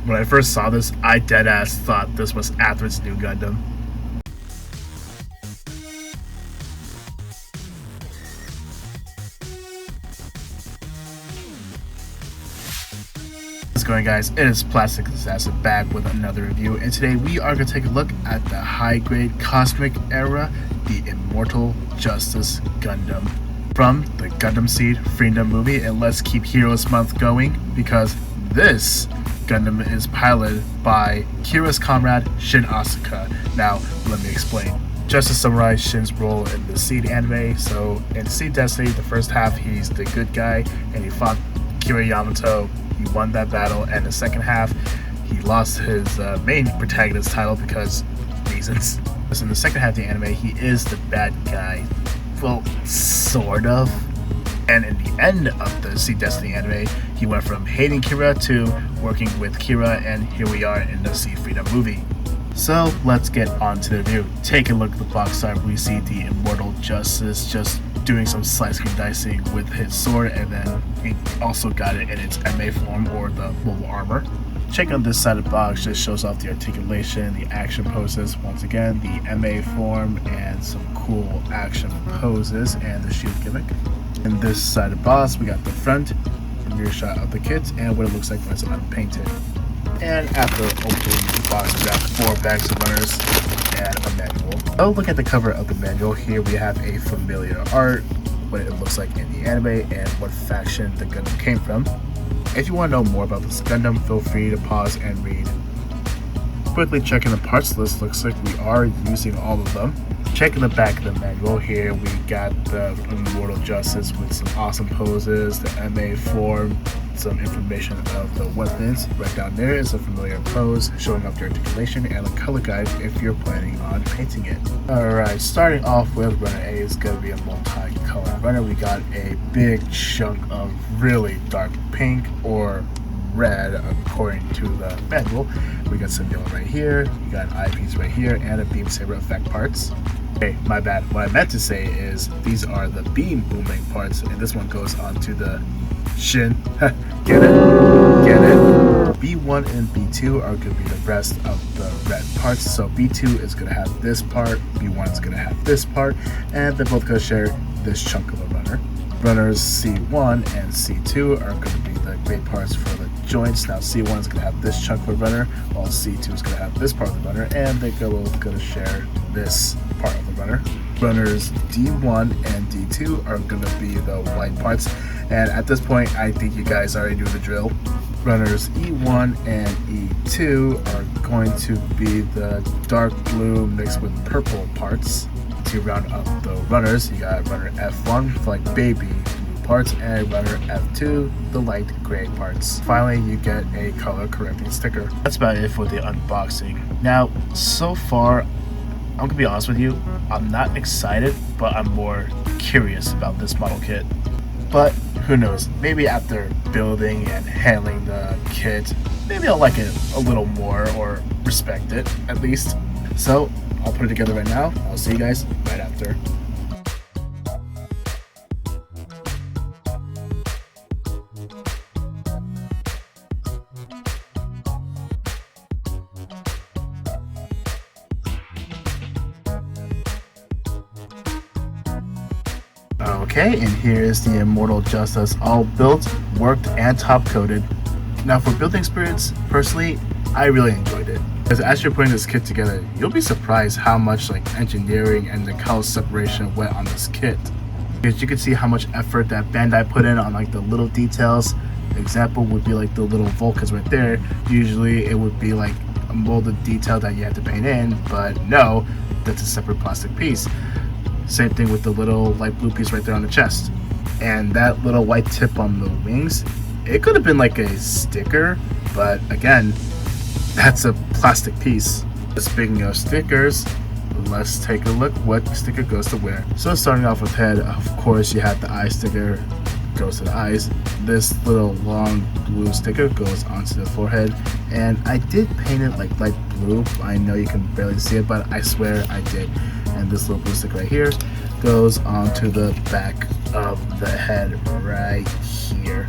when I first saw this, I deadass thought this was Atherid's new Gundam. What's going, guys? It is Plastic Disasta back with another review, and today we are going to take a look at the high-grade Cosmic Era, the Immortal Justice Gundam. From the Gundam Seed Freedom movie, and let's keep Heroes Month going, because this Gundam is piloted by Kira's comrade, Shin Asuka. Now, let me explain. Just to summarize Shin's role in the Seed anime, so in Seed Destiny, the first half he's the good guy, and he fought Kira Yamato. He won that battle, and the second half he lost his main protagonist title because reasons. So in the second half of the anime, he is the bad guy. Well, sort of. And in the end of the Seed Destiny anime, he went from hating Kira to working with Kira, and here we are in the Seed Freedom movie. So let's get on to the review. Take a look at the box art. We see the Immortal Justice just doing some slicing and dicing with his sword, and then we also got it in its MA form, or the full armor. Check on this side of the box, just shows off the articulation, the action poses, once again the MA form, and some cool action poses, and the shield gimmick. In this side of the box, we got the front, rear shot of the kit, and what it looks like when it's unpainted. And after opening the box, we got 4 bags of runners and a manual. Oh, look at the cover of the manual. Here we have a familiar art, what it looks like in the anime, and what faction the Gundam came from. If you want to know more about this Gundam, feel free to pause and read. Quickly checking the parts list, looks like we are using all of them. Checking the back of the manual, here we got the Immortal Justice with some awesome poses, the MA form, some information of the weapons. Right down there is a familiar pose showing off the articulation, and a color guide if you're planning on painting it. Alright, starting off with runner A is going to be a multi-color runner. We got a big chunk of really dark pink or red according to the manual. We got some yellow right here, we got an eyepiece right here, and a beam saber effect parts. Okay, my bad. What I meant to say is these are the beam booming parts, and this one goes onto the Shin. Get it? Get it? B1 and B2 are going to be the rest of the red parts. So B2 is going to have this part, B1 is going to have this part, and they're both going to share this chunk of a runner. Runners C1 and C2 are going to be the gray parts for the joints. Now C1 is going to have this chunk of a runner, while C2 is going to have this part of the runner, and they're both going to share this part of the runner. Runners D1 and D2 are going to be the white parts, and at this point I think you guys already knew the drill. Runners E1 and E2 are going to be the dark blue mixed with purple parts. To round up the runners, you got runner F1 for like baby blue parts, and runner F2 the light gray parts. Finally, you get a color correcting sticker. That's about it for the unboxing. Now, so far, I'm gonna be honest with you, I'm not excited, but I'm more curious about this model kit. But who knows, maybe after building and handling the kit, maybe I'll like it a little more, or respect it at least. So I'll put it together right now. I'll see you guys right after. Okay, and here is the Immortal Justice, all built, worked, and top coated. Now for building experience, personally, I really enjoyed it. Because as you're putting this kit together, you'll be surprised how much engineering and the color separation went on this kit. Because you can see how much effort that Bandai put in on the little details. Example would be the little Vulcans right there. Usually it would be a molded detail that you have to paint in, but no, that's a separate plastic piece. Same thing with the little light blue piece right there on the chest. And that little white tip on the wings, it could have been a sticker, but again, that's a plastic piece. Speaking of stickers, let's take a look what sticker goes to where. So starting off with head, of course you have the eye sticker, goes to the eyes. This little long blue sticker goes onto the forehead, and I did paint it light blue. I know you can barely see it, but I swear I did. And this little blue sticker right here goes onto the back of the head right here.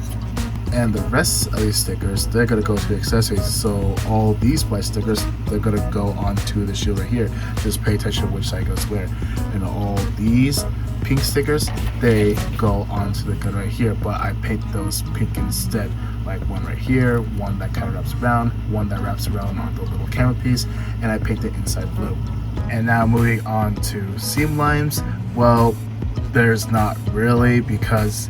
And the rest of these stickers, they're gonna go to the accessories. So all these white stickers, they're gonna go onto the shield right here. Just pay attention to which side goes where. And all these pink stickers, they go onto the gun right here, but I paint those pink instead. Like one right here, one that kind of wraps around, one that wraps around on the little camera piece, and I paint the inside blue. And now moving on to seam lines, well, there's not really, because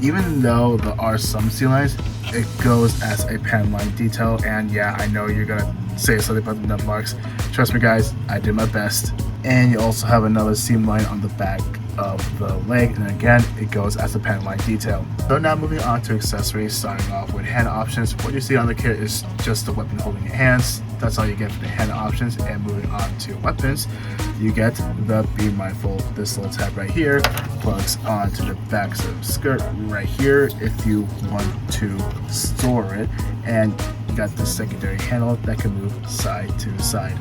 even though there are some seam lines, it goes as a pen line detail. And yeah, I know you're gonna say something about the nut marks. Trust me guys, I did my best. And you also have another seam line on the back of the leg, and again it goes as a pen line detail. So now moving on to accessories, starting off with hand options. What you see on the kit is just the weapon holding your hands. That's all you get for the hand options. And moving on to weapons, you get the Be Mindful. This little tab right here plugs onto the back of the skirt right here if you want to store it, and you got the secondary handle that can move side to side.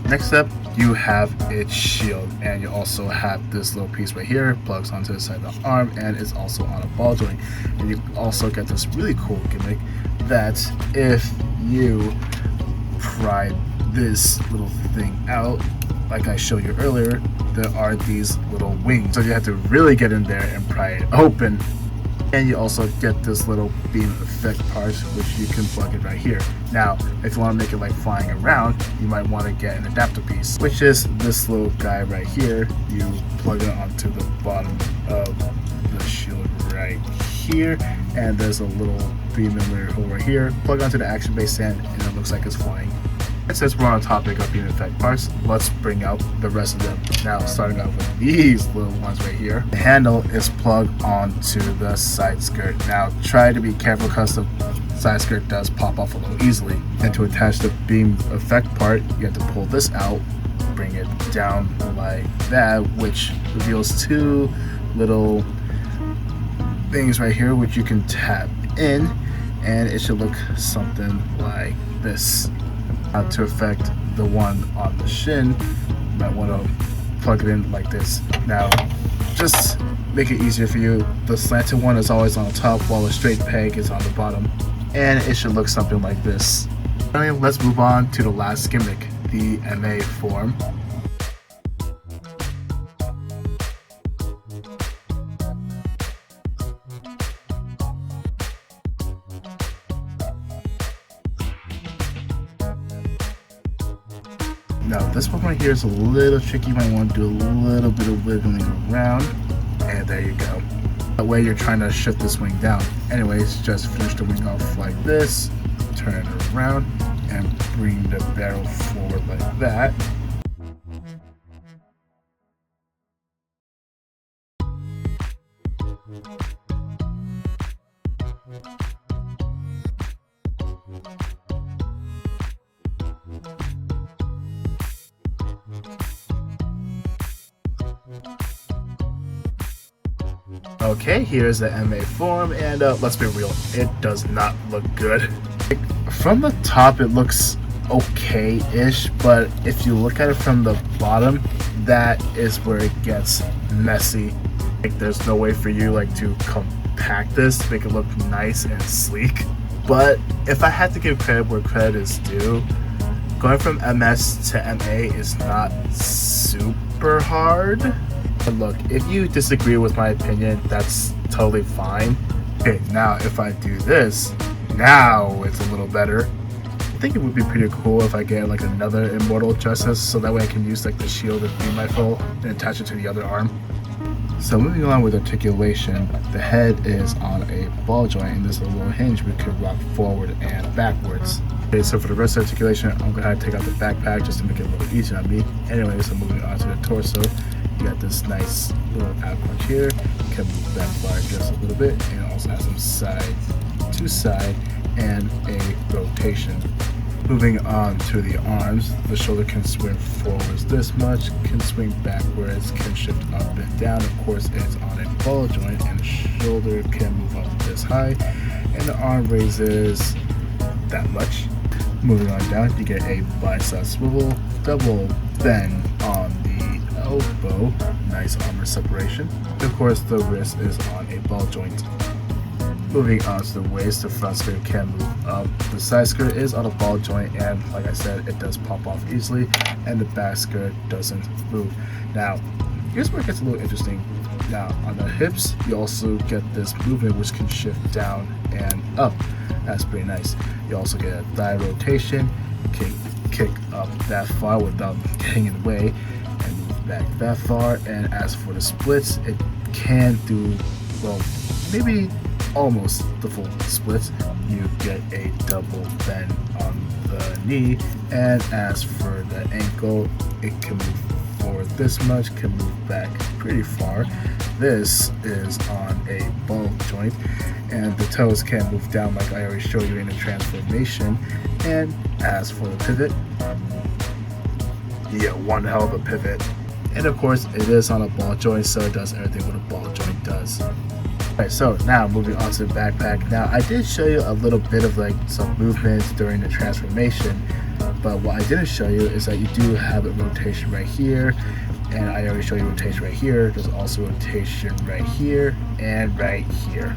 Next up, you have its shield, and you also have this little piece right here, plugs onto the side of the arm, and is also on a ball joint. And you also get this really cool gimmick that if you pry this little thing out, like I showed you earlier, there are these little wings. So you have to really get in there and pry it open. And you also get this little beam effect part, which you can plug it right here. Now, if you want to make it like flying around, you might want to get an adapter piece, which is this little guy right here. You plug it onto the bottom of the shield right here, and there's a little 3mm hole right here. Plug onto the action base stand, and it looks like it's flying. And since we're on the topic of beam effect parts, let's bring out the rest of them. Now, starting out with these little ones right here. The handle is plugged onto the side skirt. Now, try to be careful because the side skirt does pop off a little easily. And to attach the beam effect part, you have to pull this out, bring it down like that, which reveals two little things right here, which you can tap in, and it should look something like this. To affect the one on the shin, you might want to plug it in like this. Now, just make it easier for you, the slanted one is always on the top while the straight peg is on the bottom, and it should look something like this. Finally, let's move on to the last gimmick, the MA form. Now this one right here is a little tricky. You might want to do a little bit of wiggling around, and there you go. That way you're trying to shift this wing down. Anyways, just finish the wing off like this, turn it around, and bring the barrel forward like that. Okay, here's the MA form, and let's be real, it does not look good. From the top, it looks okay-ish, but if you look at it from the bottom, that is where it gets messy. Like, there's no way for you like to compact this to make it look nice and sleek. But if I had to give credit where credit is due, going from MS to MA is not super hard. But look, if you disagree with my opinion, that's totally fine. Okay, now if I do this, now it's a little better. I think it would be pretty cool if I get like another Immortal Justice, so that way I can use like the shield and Be Mindful and attach it to the other arm. So moving on with articulation, the head is on a ball joint, and there's a little hinge we could rock forward and backwards. Okay, so for the rest of articulation, I'm gonna have to take out the backpack just to make it a little easier on me. Anyway, so moving on to the torso, you got this nice little ab crunch here. You can move that bar just a little bit, and it also has some side to side and a rotation. Moving on to the arms, the shoulder can swing forwards this much, can swing backwards, can shift up and down. Of course, it's on a ball joint, and the shoulder can move up this high, and the arm raises that much. Moving on down, you get a bicep swivel, double bend on the elbow, nice armor separation. Of course, the wrist is on a ball joint. Moving on to the waist, the front skirt can move up. The side skirt is on a ball joint, and like I said, it does pop off easily, and the back skirt doesn't move. Now, here's where it gets a little interesting. Now, on the hips, you also get this movement which can shift down and up. That's pretty nice. You also get a thigh rotation, kick up that far without getting in the way, and move back that far. And as for the splits, it can do, well, maybe almost the full splits. You get a double bend on the knee, and as for the ankle, it can move forward this much, can move back pretty far. This is on a ball joint, and the toes can move down like I already showed you in the transformation. And as for the pivot, yeah, one hell of a pivot. And of course, it is on a ball joint, so it does everything what a ball joint does. Alright, so now moving on to the backpack. Now, I did show you a little bit of like some movements during the transformation, but what I didn't show you is that you do have a rotation right here, and I already showed you rotation right here. There's also rotation right here and right here.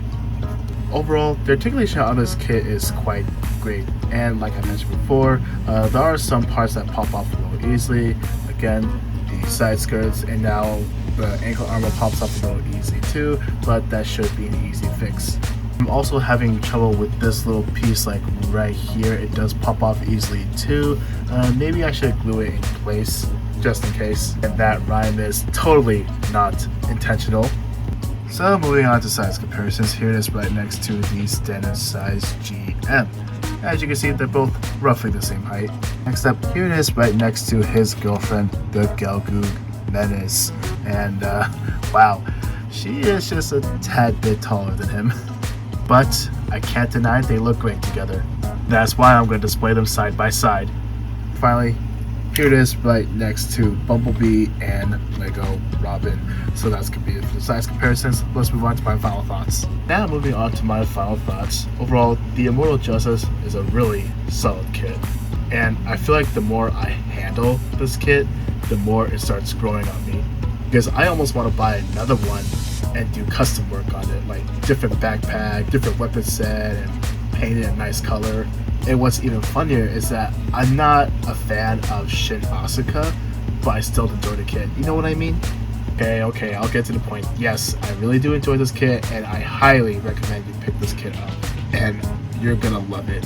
Overall, the articulation on this kit is quite great, and like I mentioned before, there are some parts that pop off a little easily. Again, the side skirts, and now the ankle armor pops up a little easy too, but that should be an easy fix. I'm also having trouble with this little piece like right here. It does pop off easily too. Maybe I should glue it in place just in case. And that rhyme is totally not intentional. So moving on to size comparisons, here it is right next to the standard size GM. As you can see, they're both roughly the same height. Next up, here it is right next to his girlfriend, the Galgoog Menace. And wow, she is just a tad bit taller than him. But I can't deny they look great together. That's why I'm going to display them side by side. Finally, here it is right next to Bumblebee and Lego Robin. So that's going to be it for the size comparisons. Let's move on to my final thoughts. Now moving on to my final thoughts. Overall, the Immortal Justice is a really solid kit. And I feel like the more I handle this kit, the more it starts growing on me. Because I almost want to buy another one and do custom work on it, like different backpack, different weapon set, and paint it a nice color. And what's even funnier is that I'm not a fan of Shin Asuka, but I still enjoy the kit. You know what I mean? Okay, I'll get to the point. Yes, I really do enjoy this kit, and I highly recommend you pick this kit up, and you're gonna love it.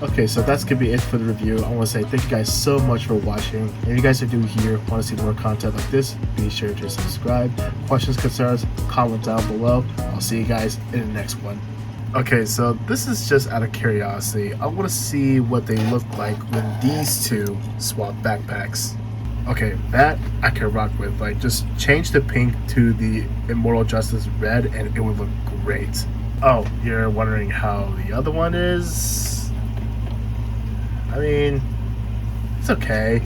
Okay, so that's gonna be it for the review. I want to say thank you guys so much for watching. If you guys are new here, want to see more content like this, be sure to subscribe. Questions, concerns, comment down below. I'll see you guys in the next one. Okay, so this is just out of curiosity. I want to see what they look like when these two swap backpacks. Okay, that I can rock with. Like, just change the pink to the Immortal Justice red and it would look great. Oh, you're wondering how the other one is? I mean, it's okay.